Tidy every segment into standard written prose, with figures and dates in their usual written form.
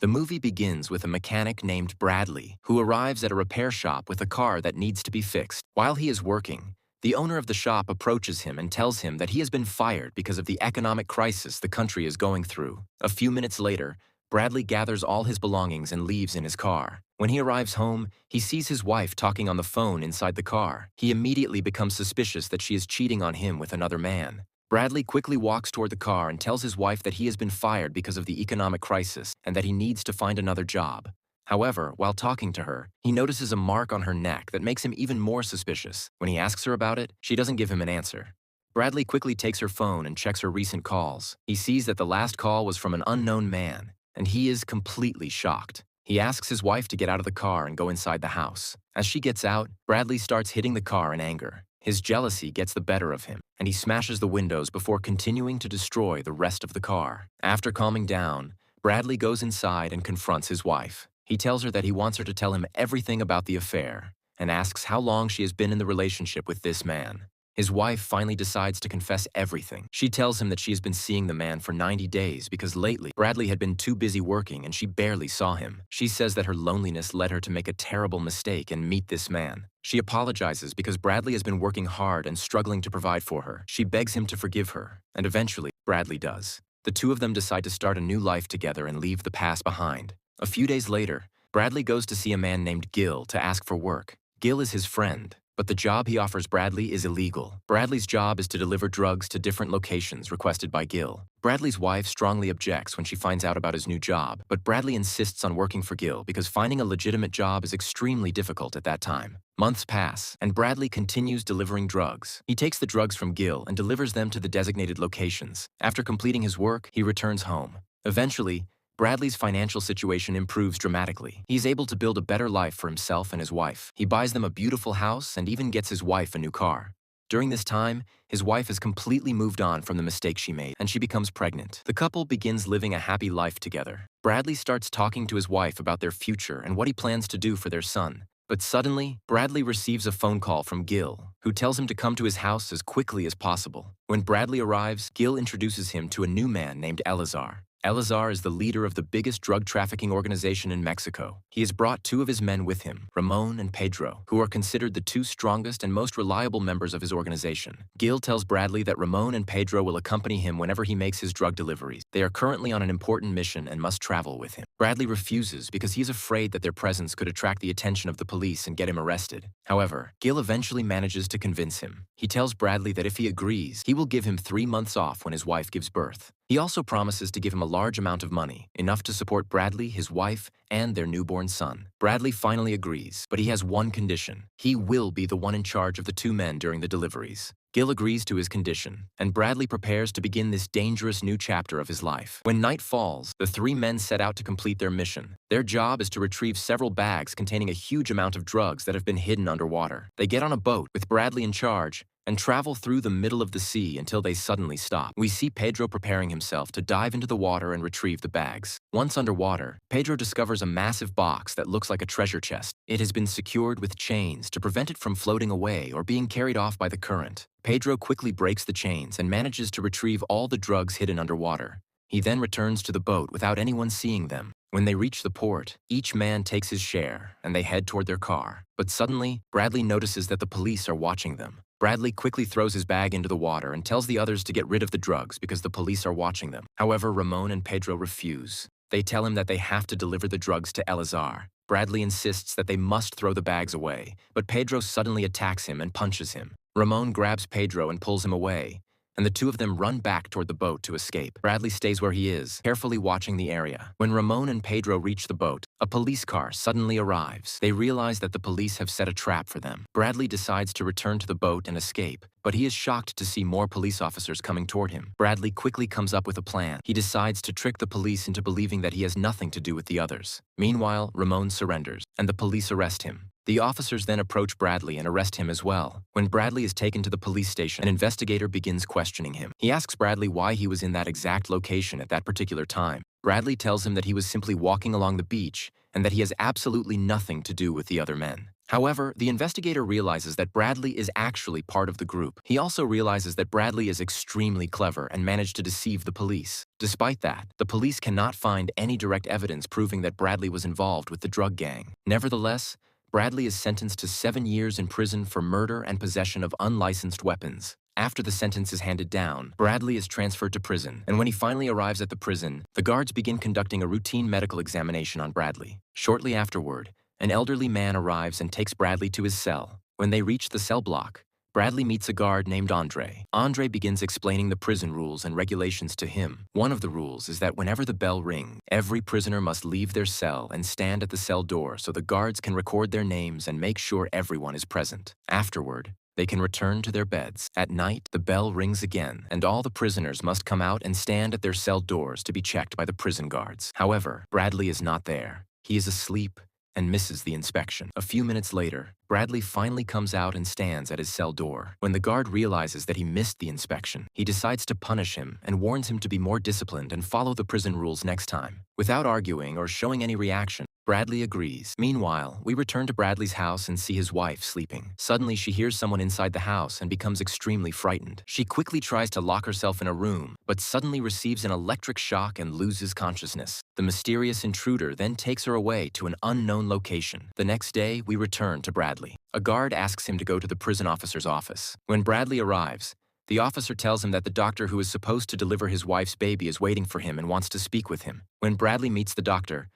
The movie begins with a mechanic named Bradley, who arrives at a repair shop with a car that needs to be fixed. While he is working, the owner of the shop approaches him and tells him that he has been fired because of the economic crisis the country is going through. A few minutes later, Bradley gathers all his belongings and leaves in his car. When he arrives home, he sees his wife talking on the phone inside the car. He immediately becomes suspicious that she is cheating on him with another man. Bradley quickly walks toward the car and tells his wife that he has been fired because of the economic crisis and that he needs to find another job. However, while talking to her, he notices a mark on her neck that makes him even more suspicious. When he asks her about it, she doesn't give him an answer. Bradley quickly takes her phone and checks her recent calls. He sees that the last call was from an unknown man, and he is completely shocked. He asks his wife to get out of the car and go inside the house. As she gets out, Bradley starts hitting the car in anger. His jealousy gets the better of him, and he smashes the windows before continuing to destroy the rest of the car. After calming down, Bradley goes inside and confronts his wife. He tells her that he wants her to tell him everything about the affair, and asks how long she has been in the relationship with this man. His wife finally decides to confess everything. She tells him that she has been seeing the man for 90 days because lately Bradley had been too busy working and she barely saw him. She says that her loneliness led her to make a terrible mistake and meet this man. She apologizes because Bradley has been working hard and struggling to provide for her. She begs him to forgive her, and eventually, Bradley does. The two of them decide to start a new life together and leave the past behind. A few days later, Bradley goes to see a man named Gil to ask for work. Gil is his friend, but the job he offers Bradley is illegal. Bradley's job is to deliver drugs to different locations requested by Gil. Bradley's wife strongly objects when she finds out about his new job, but Bradley insists on working for Gil because finding a legitimate job is extremely difficult at that time. Months pass, and Bradley continues delivering drugs. He takes the drugs from Gil and delivers them to the designated locations. After completing his work, he returns home. Eventually, Bradley's financial situation improves dramatically. He's able to build a better life for himself and his wife. He buys them a beautiful house and even gets his wife a new car. During this time, his wife has completely moved on from the mistake she made, and she becomes pregnant. The couple begins living a happy life together. Bradley starts talking to his wife about their future and what he plans to do for their son. But suddenly, Bradley receives a phone call from Gil, who tells him to come to his house as quickly as possible. When Bradley arrives, Gil introduces him to a new man named Elazar. Elazar is the leader of the biggest drug trafficking organization in Mexico. He has brought two of his men with him, Ramon and Pedro, who are considered the two strongest and most reliable members of his organization. Gil tells Bradley that Ramon and Pedro will accompany him whenever he makes his drug deliveries. They are currently on an important mission and must travel with him. Bradley refuses because he is afraid that their presence could attract the attention of the police and get him arrested. However, Gil eventually manages to convince him. He tells Bradley that if he agrees, he will give him 3 months off when his wife gives birth. He also promises to give him a large amount of money, enough to support Bradley, his wife, and their newborn son. Bradley finally agrees, but he has one condition. He will be the one in charge of the 2 men during the deliveries. Gil agrees to his condition, and Bradley prepares to begin this dangerous new chapter of his life. When night falls, the 3 men set out to complete their mission. Their job is to retrieve several bags containing a huge amount of drugs that have been hidden underwater. They get on a boat with Bradley in charge and travel through the middle of the sea until they suddenly stop. We see Pedro preparing himself to dive into the water and retrieve the bags. Once underwater, Pedro discovers a massive box that looks like a treasure chest. It has been secured with chains to prevent it from floating away or being carried off by the current. Pedro quickly breaks the chains and manages to retrieve all the drugs hidden underwater. He then returns to the boat without anyone seeing them. When they reach the port, each man takes his share and they head toward their car. But suddenly, Bradley notices that the police are watching them. Bradley quickly throws his bag into the water and tells the others to get rid of the drugs because the police are watching them. However, Ramon and Pedro refuse. They tell him that they have to deliver the drugs to Elazar. Bradley insists that they must throw the bags away, but Pedro suddenly attacks him and punches him. Ramon grabs Pedro and pulls him away, and the two of them run back toward the boat to escape. Bradley stays where he is, carefully watching the area. When Ramon and Pedro reach the boat, a police car suddenly arrives. They realize that the police have set a trap for them. Bradley decides to return to the boat and escape, but he is shocked to see more police officers coming toward him. Bradley quickly comes up with a plan. He decides to trick the police into believing that he has nothing to do with the others. Meanwhile, Ramon surrenders, and the police arrest him. The officers then approach Bradley and arrest him as well. When Bradley is taken to the police station, an investigator begins questioning him. He asks Bradley why he was in that exact location at that particular time. Bradley tells him that he was simply walking along the beach and that he has absolutely nothing to do with the other men. However, the investigator realizes that Bradley is actually part of the group. He also realizes that Bradley is extremely clever and managed to deceive the police. Despite that, the police cannot find any direct evidence proving that Bradley was involved with the drug gang. Nevertheless, Bradley is sentenced to 7 years in prison for murder and possession of unlicensed weapons. After the sentence is handed down, Bradley is transferred to prison, and when he finally arrives at the prison, the guards begin conducting a routine medical examination on Bradley. Shortly afterward, an elderly man arrives and takes Bradley to his cell. When they reach the cell block, Bradley meets a guard named Andre. Andre begins explaining the prison rules and regulations to him. One of the rules is that whenever the bell rings, every prisoner must leave their cell and stand at the cell door so the guards can record their names and make sure everyone is present. Afterward, they can return to their beds. At night, the bell rings again, and all the prisoners must come out and stand at their cell doors to be checked by the prison guards. However, Bradley is not there. He is asleep and misses the inspection. A few minutes later, Bradley finally comes out and stands at his cell door. When the guard realizes that he missed the inspection, he decides to punish him and warns him to be more disciplined and follow the prison rules next time. Without arguing or showing any reaction, Bradley agrees. Meanwhile, we return to Bradley's house and see his wife sleeping. Suddenly, she hears someone inside the house and becomes extremely frightened. She quickly tries to lock herself in a room, but suddenly receives an electric shock and loses consciousness. The mysterious intruder then takes her away to an unknown location. The next day, we return to Bradley. A guard asks him to go to the prison officer's office. When Bradley arrives, the officer tells him that the doctor who is supposed to deliver his wife's baby is waiting for him and wants to speak with him. When Bradley meets the doctor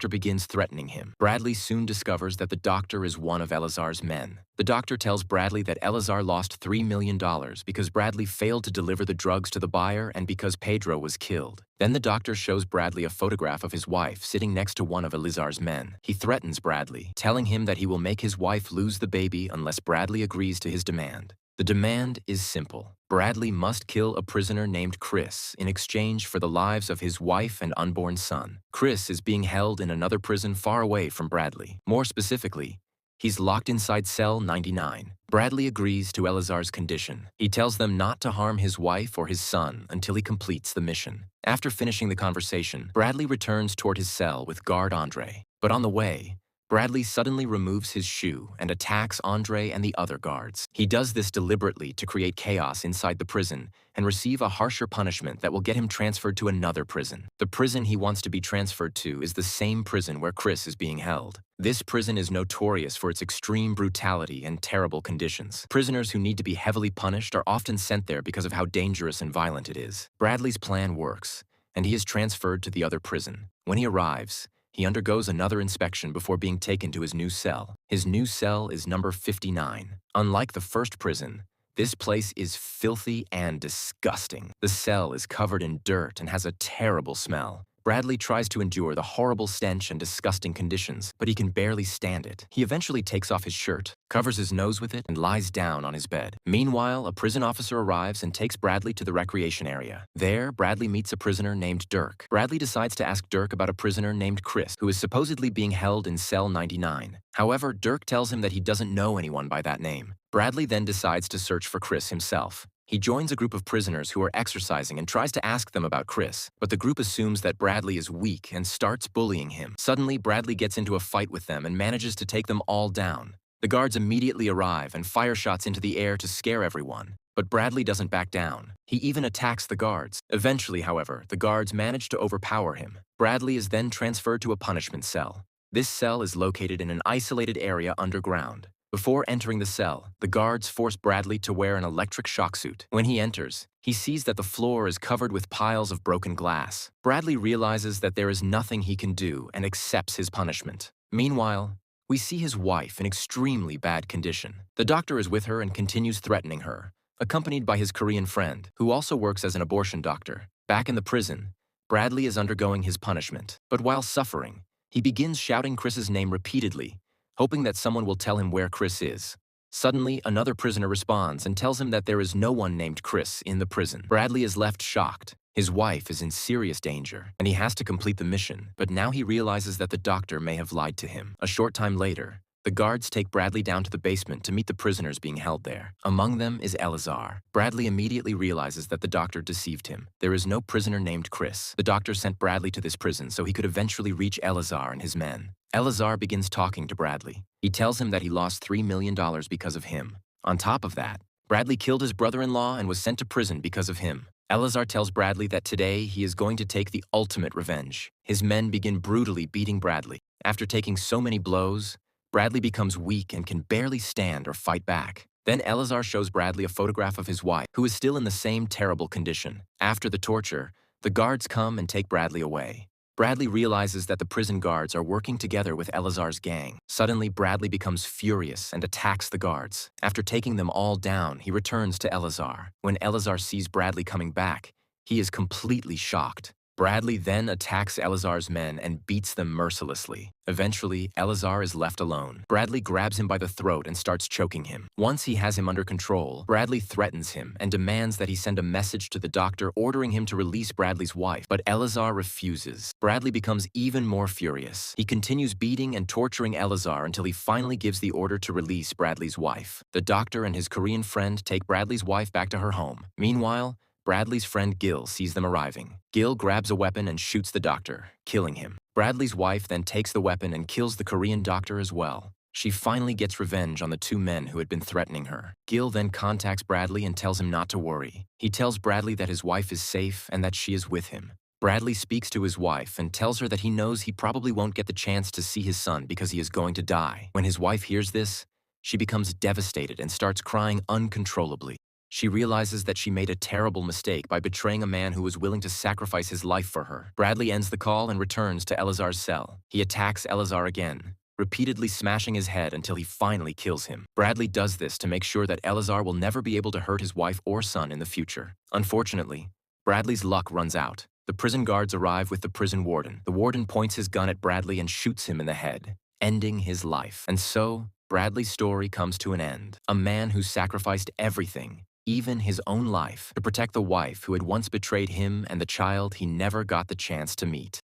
begins threatening him. Bradley soon discovers that the doctor is one of Elazar's men. The doctor tells Bradley that Elazar lost $3 million because Bradley failed to deliver the drugs to the buyer and because Pedro was killed. Then the doctor shows Bradley a photograph of his wife sitting next to one of Elazar's men. He threatens Bradley, telling him that he will make his wife lose the baby unless Bradley agrees to his demand. The demand is simple. Bradley must kill a prisoner named Chris in exchange for the lives of his wife and unborn son. Chris is being held in another prison far away from Bradley. More specifically, he's locked inside cell 99. Bradley agrees to Elazar's condition. He tells them not to harm his wife or his son until he completes the mission. After finishing the conversation, Bradley returns toward his cell with guard Andre. But on the way, Bradley suddenly removes his shoe and attacks Andre and the other guards. He does this deliberately to create chaos inside the prison and receive a harsher punishment that will get him transferred to another prison. The prison he wants to be transferred to is the same prison where Chris is being held. This prison is notorious for its extreme brutality and terrible conditions. Prisoners who need to be heavily punished are often sent there because of how dangerous and violent it is. Bradley's plan works, and he is transferred to the other prison. When he arrives, he undergoes another inspection before being taken to his new cell. His new cell is number 59. Unlike the first prison, this place is filthy and disgusting. The cell is covered in dirt and has a terrible smell. Bradley tries to endure the horrible stench and disgusting conditions, but he can barely stand it. He eventually takes off his shirt, covers his nose with it, and lies down on his bed. Meanwhile, a prison officer arrives and takes Bradley to the recreation area. There, Bradley meets a prisoner named Dirk. Bradley decides to ask Dirk about a prisoner named Chris, who is supposedly being held in cell 99. However, Dirk tells him that he doesn't know anyone by that name. Bradley then decides to search for Chris himself. He joins a group of prisoners who are exercising and tries to ask them about Chris, but the group assumes that Bradley is weak and starts bullying him. Suddenly, Bradley gets into a fight with them and manages to take them all down. The guards immediately arrive and fire shots into the air to scare everyone, but Bradley doesn't back down. He even attacks the guards. Eventually, however, the guards manage to overpower him. Bradley is then transferred to a punishment cell. This cell is located in an isolated area underground. Before entering the cell, the guards force Bradley to wear an electric shock suit. When he enters, he sees that the floor is covered with piles of broken glass. Bradley realizes that there is nothing he can do and accepts his punishment. Meanwhile, we see his wife in extremely bad condition. The doctor is with her and continues threatening her, accompanied by his Korean friend, who also works as an abortion doctor. Back in the prison, Bradley is undergoing his punishment. But while suffering, he begins shouting Chris's name repeatedly, hoping that someone will tell him where Chris is. Suddenly, another prisoner responds and tells him that there is no one named Chris in the prison. Bradley is left shocked. His wife is in serious danger, and he has to complete the mission, but now he realizes that the doctor may have lied to him. A short time later, the guards take Bradley down to the basement to meet the prisoners being held there. Among them is Elazar. Bradley immediately realizes that the doctor deceived him. There is no prisoner named Chris. The doctor sent Bradley to this prison so he could eventually reach Elazar and his men. Eleazar begins talking to Bradley. He tells him that he lost $3 million because of him. On top of that, Bradley killed his brother-in-law and was sent to prison because of him. Eleazar tells Bradley that today he is going to take the ultimate revenge. His men begin brutally beating Bradley. After taking so many blows, Bradley becomes weak and can barely stand or fight back. Then Eleazar shows Bradley a photograph of his wife, who is still in the same terrible condition. After the torture, the guards come and take Bradley away. Bradley realizes that the prison guards are working together with Eleazar's gang. Suddenly, Bradley becomes furious and attacks the guards. After taking them all down, he returns to Eleazar. When Eleazar sees Bradley coming back, he is completely shocked. Bradley then attacks Eleazar's men and beats them mercilessly. Eventually, Eleazar is left alone. Bradley grabs him by the throat and starts choking him. Once he has him under control, Bradley threatens him and demands that he send a message to the doctor ordering him to release Bradley's wife, but Eleazar refuses. Bradley becomes even more furious. He continues beating and torturing Eleazar until he finally gives the order to release Bradley's wife. The doctor and his Korean friend take Bradley's wife back to her home. Meanwhile, Bradley's friend Gil sees them arriving. Gil grabs a weapon and shoots the doctor, killing him. Bradley's wife then takes the weapon and kills the Korean doctor as well. She finally gets revenge on the two men who had been threatening her. Gil then contacts Bradley and tells him not to worry. He tells Bradley that his wife is safe and that she is with him. Bradley speaks to his wife and tells her that he knows he probably won't get the chance to see his son because he is going to die. When his wife hears this, she becomes devastated and starts crying uncontrollably. She realizes that she made a terrible mistake by betraying a man who was willing to sacrifice his life for her. Bradley ends the call and returns to Eleazar's cell. He attacks Eleazar again, repeatedly smashing his head until he finally kills him. Bradley does this to make sure that Eleazar will never be able to hurt his wife or son in the future. Unfortunately, Bradley's luck runs out. The prison guards arrive with the prison warden. The warden points his gun at Bradley and shoots him in the head, ending his life. And so, Bradley's story comes to an end. A man who sacrificed everything, even his own life, to protect the wife who had once betrayed him and the child he never got the chance to meet.